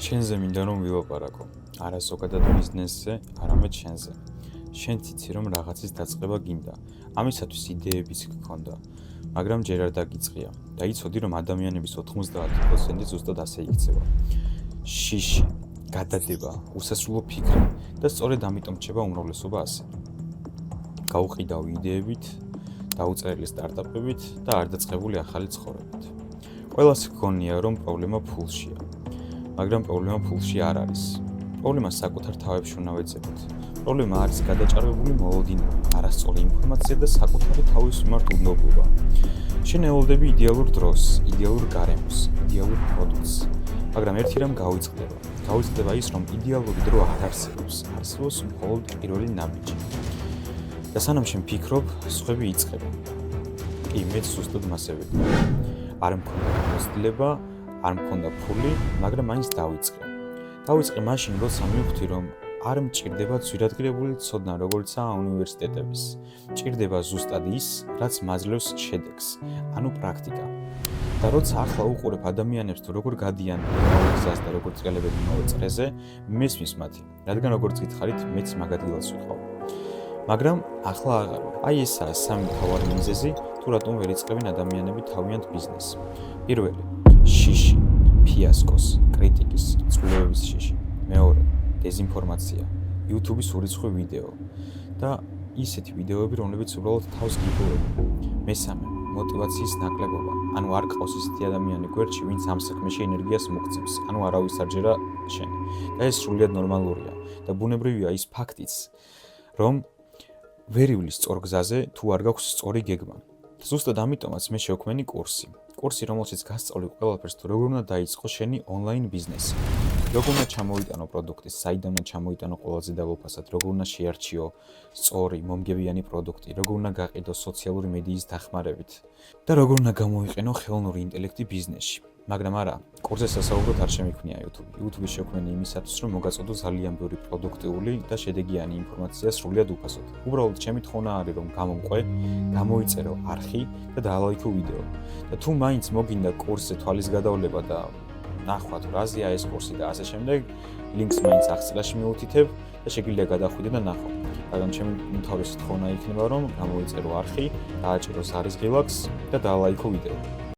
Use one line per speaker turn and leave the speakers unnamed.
შენზე მინდა რომ ვილაპარაკო. არა ზოგადად ბიზნესზე, არამედ შენზე. შენ ციცი რომ რაღაცის დაწყება გინდა. ამისათვის იდეებიც გქონდა, მაგრამ ჯერ არ დაგიწყია. და იცოდი რომ ადამიანების 90% ზუსტად ასე იქცევა. შიში, გადადება, უსასრულო ფიქრი და სწორედ ამიტომ რჩება უმრავლესობა ასე. გაუყიდავ იდეებით, დაუწერილი სტარტაპებით და არ დაწყებული ახალი ცხოვრებით. ყველას გქონია რომ პრობლემა ფულშია. მაგრამ პრობლემა ფულში არ არის. პრობლემა საკუთარ თავებში უნდა ვეძებოთ. პრობლემა არის გადაჭარბებული მოლოდინები, არასწორი ინფორმაცია და საკუთარი თავის მიმართ უდნობა. შენ ელოდები იდეალურ დროს, იდეალურ გარემოს, იდეალურ პროდუქტს, მაგრამ ერთი რამ გავიწყდება. გავიწყდება ის, რომ იდეალური დრო არ არსებობს, არსებობს მხოლოდ პირველი ნაბიჯი. და სანამ შენ ფიქრობ, სხვები იწყებენ. კი, მეც ზუსტად მასე ვიყავ. არ მქონდა გამოცდილება, არ მქონდა ფული, მაგრამ მაინც დავიწყე. დავიწყე მაშინ, როცა მივხვდი, რომ არ მჭირდება ძვირადღირებული ცოდნა, როგორიცაა უნივერსიტეტების. მჭირდება ზუსტად ის, რაც მაძლევს შედეგს, ანუ პრაქტიკა. და როცა ახლა უყურებ ადამიანებს თუ როგორ გადიან გზას და როგორ წელებენ იმავე წრეზე, მესმის მათი, რადგან როგორც გითხარით, მეც მაგ ადგილას ვიყავ. მაგრამ ახლა აღარ. აი ესაა სამი მთავარი მიზეზი, თუ რატომ ვერ იწყებენ ადამიანები თავიანთ ბიზნესს. პირველი, შიში, ფიასკოს, კრიტიკის, ცვლილებების შიში. მეორე, დეზინფორმაცია, YouTube-ის ურიცხვი ვიდეო და ისეთი ვიდეოები, რომლებიც უბრალოდ თავს გიგოებენ. მესამე, мотиваციის ნაკლებობა. ანუ არ ყავს ისეთი ადამიანი გვერდში, ვინც ამ საქმეში ენერგიას მოგწევს, ანუ არავის არ ჯერა შენ. და ეს სრულიად ნორმალურია და ბუნებრივია ის ფაქტიც, რომ ვერ ივლის სწორ გზაზე, თუ არ გაქვს სწორი გეგმა. ზუსტად ამიტომაც მე შევქმენი კურსი, რომელშიც გასწავლი ყველაფერს თუ როგორ უნდა დაიწყო შენი ონლაინ ბიზნესი. როგორ უნდა ჩამოიტანო პროდუქტი, საიდან უნდა ჩამოიტანო ყველაზე დაბალფასად, როგორ უნდა შეარჩიო სწორი, მომგებიანი პროდუქტი, როგორ უნდა გაყიდო სოციალური მედიის დახმარებით და როგორ უნდა გამოიყენო ხელოვნური ინტელექტი ბიზნესში. მაგრამ არა, კურსზე სასაუბროდ არ შემიქმნია YouTube. YouTube-ი შევქმენი იმისათვის, რომ მოგაწოდო ძალიან ბევრი პროდუქტიული და შედეგიანი ინფორმაცია სრულიად უფასოდ. უბრალოდ ჩემი თხოვნა არის, რომ გამომყვე, გამოიწერო არხი და დაალაიქო ვიდეო. და თუ მაინც მოგინდა კურსზე თვალის გადავლება და ნახვა თუ რაზეა ეს კურსი და ასე შემდეგ, ლინკს მაინც აღწერაში მიუთითებ და შეგიძლია გადახვიდე და ნახო. მაგრამ ჩემი უმთავრესი თხოვნა იქნება, რომ გამოიწერო არხი, დააჭირო ზარის ღილაკს და დაალაიქო ვიდეო.